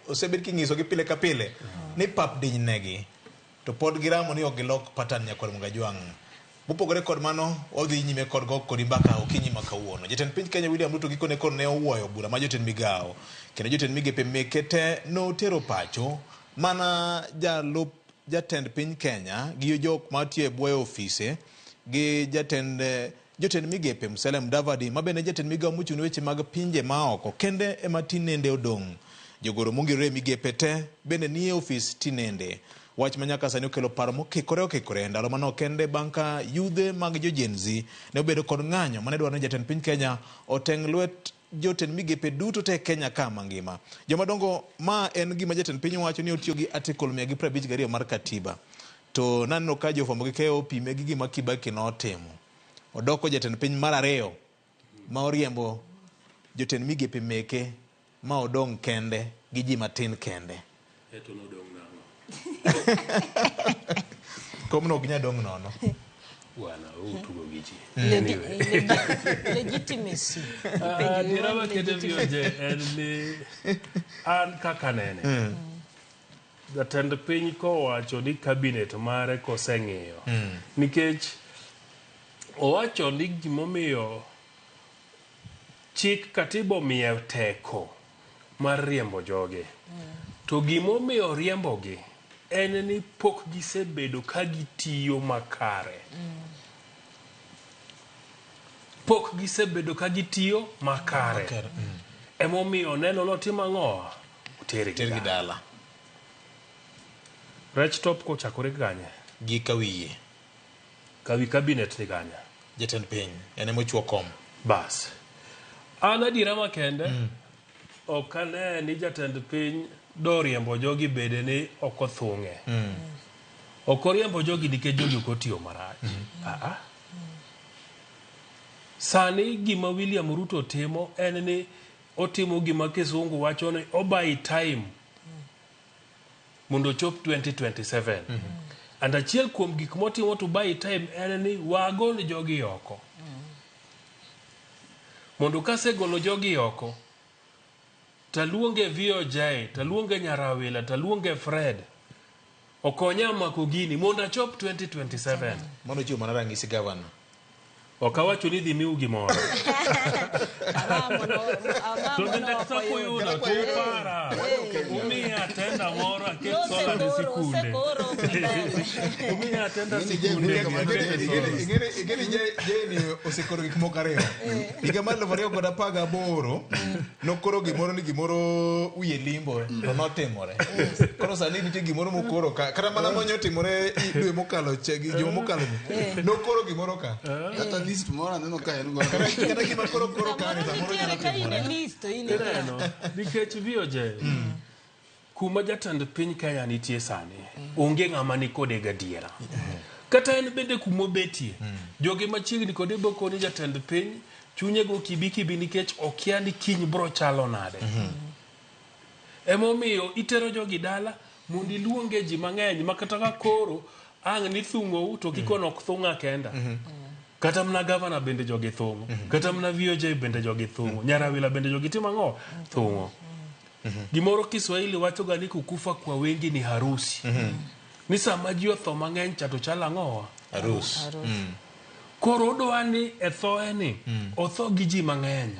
osebed kingiso gi pile ka pile ni pap diny negi to pod giramo ni ogilok pattern nyakor Mungajwang. Mopogore kod mano odhi nyime kod go kod mbaka okinyi makawuono. Jatend piny Kenya William Ruto gikone kod ne owuoyo bura ma jotend migao kendo jotend migepe mekete no tero pacho mana jalup jatend piny Kenya gi jok matie bwoye ofise gi jotend migepe Musalia Mudavadi mabende jatend migao mochung'ne weche mag pinje maoko kende ema tinende odong'. Jogoro mongirore migepe te bende nie ofis tinende. Wach manyaka sani okelo paro mokikore ndalo manok kende bang' ka yudhe mag jo Gen Z ne obedo kod ng'anyo mane dwaro ni jatend piny Kenya oteng' lwet jotend migepe duto te Kenya ka mangima. Jomadongo, ma en gima jatend piny wacho ni otiyo gi article 152 mar katiba. To naneno ka jofwambo gi keyo opime gi gima Kibaki notimo. Odoko jatend piny mar ariyo ma oriembo jotend migepe meke ma odong' kende gi ji matin kende. Eto nodong' nang'o? Komno ok nyadong' nono. Wana utugo gi ji. Legitimacy. Dirama kete vioje en ni an kaka nene. Jatend piny kowacho ni kabinet mare koseng'iyo. Nikech owacho ni gimomiyo chik katiba omiyo teko mar riembo joge. To gimomiyo riembogi en ni pok gisebedo ka gitiyo makare. Pok gisebedo ka gitiyo makare. Emomiyo neno notimo ang'o? Otere gi dala. Rech top kochakore kanye? Gi kawiye. Kawi kabinet ni kanye? Jatend piny ene mochuo kom. Bas. An adira makende ok ane ni jatend piny doriembo jogi bede ni ok othung'e. Ok oriembo jogi nikech jogi ok otiyo marach. Sani gima William Ruto timo en ni otimo gima kisungu wacho ni obuy time mondo chop 2027. And achiel kuom gik motimo to buy time en ni wagol jogi oko. Mondo kasegolo jogi oko, taluonge VOJ, taluonge Nyarawila, taluonge Fred, okonya mako gini mondo achop 2027. Mondo chiwo mana rangisi gavana. Okawacho ni dhi miu gimoro. To bende kata kuyudo to upara. Umiya tenda moro aket sola ni sikunde. Umiya tenda sikunde. Igeni jeni osekoro gik moko ariyo. Higa mar 2018 nokoro gimoro ni gimoro wiye limbo to notimore. Koro sani nitie gimoro mokoro ka. Kata mana monyo timore dwe mokalo chegi juma mokalo ni. Nokoro gimoro ka. Kata list mora neno ka en go. Kata gima koro kani samoro nyalo timore. List ile. Nikech VOJ kuma jatend piny Kenya nitie sani onge ng'ama ni kode gadiera. Kata en bende kuma obetie joge machiegni kode boko ni jatend piny chunye go kibi nikech okia ni kiny bro chalo nade. Emomiyo itero jogi dala mondo iluonge ji mang'eny makata ka koro ang' ni thung'ou to kikono ok thung'a kenda. Kata mna gavana bende jogi thung'o. Kata mna VOJ bende jogi thung'o. Nyarawila bende jogi timo ang'o? Thung'o. Gimoro Kiswahili wacho ga ni kukufa kwa wengi ni harusi. Ni sama ji otho mang'eny cha to chalo ang'o? Arus. Koro odwa ni e thoe ni otho gi ji mang'eny.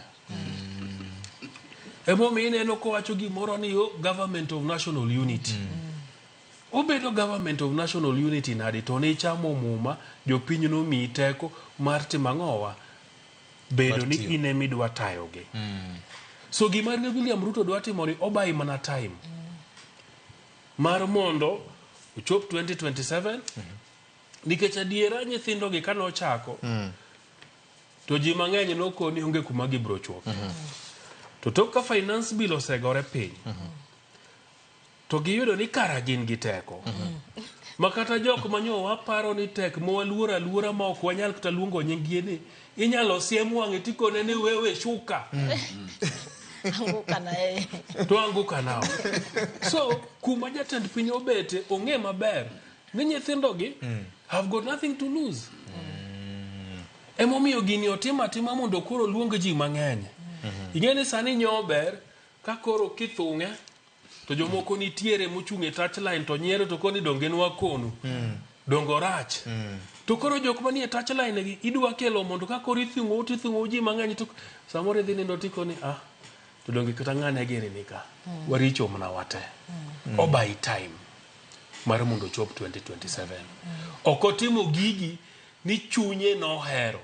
Emomiyo ineno kowacho gimoro ni Government of National Unity. Obedo Government of National Unity nadi to ni chamo muma jopiny no mi teko mar timang'owa bedo ni ine midwa tayoge. So gima William Ruto dwa timo ni obai mana time mar mondo uchop 2027 nikech adiera nyithindo gi kano chako to ji mang'eny nokoni onge kuma gibro chopo. To tok ka finance bill osegore piny to giyudo ni kara gin gi teko. Makata jok manyo waparo ni tek mwaluora ma ok wanyal kata luongo nyingi ni inyalo siem wang'e tikone ni wewe shuka. Anguka na yeye. To anguka nao. So kuma jatend piny obete ong'e maber ni nyithindo gi have got nothing to lose. Emomiyo gini otima mondo koro luong ji mang'eny. Ing'e ni sani nyober ka koro kithung'e to jomoko nitiere mochung' e touchline to nyiero to koni dongenwa konu dongo rach to koro jok manie touchline gi idwa kelo mondo ka koro ithung'o ji mang'eny to samoro idhi nindo tikoni to donge kata ng'ane gini nika waricho mana wate by time mar mondo chop 2027 okotimo gigi ni chunye nohero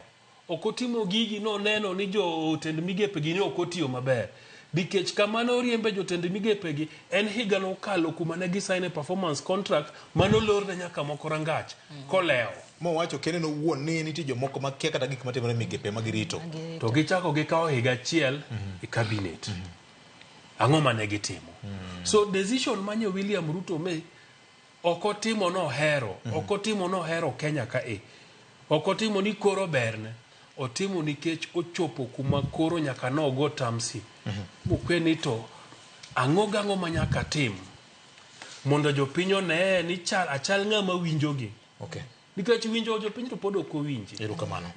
okotimo gigi noneno ni jotend migepegi ni okotiyo maber nikech kamano oriembe jotend migepegi en higa nokalo kuma ne gisign performance contract manolor ne nyaka moko rangach kolewo mowacho kene no wuon ni nitie jomoko makia kata gik matimore migepe magirito to gichako gikawo higa achiel e cabinet ang'o mane gitimo so decision manye William Ruto me okotimo nohero Kenya ka okotimo ni koro berne otimo nikech ochopo kuma koro nyaka nogo tamsi bukweni to ang'o manyaka tim mondo jopiny one ni achal ng'ama winjogi okay nikech winjo jopiny to pod ok owinji erokamano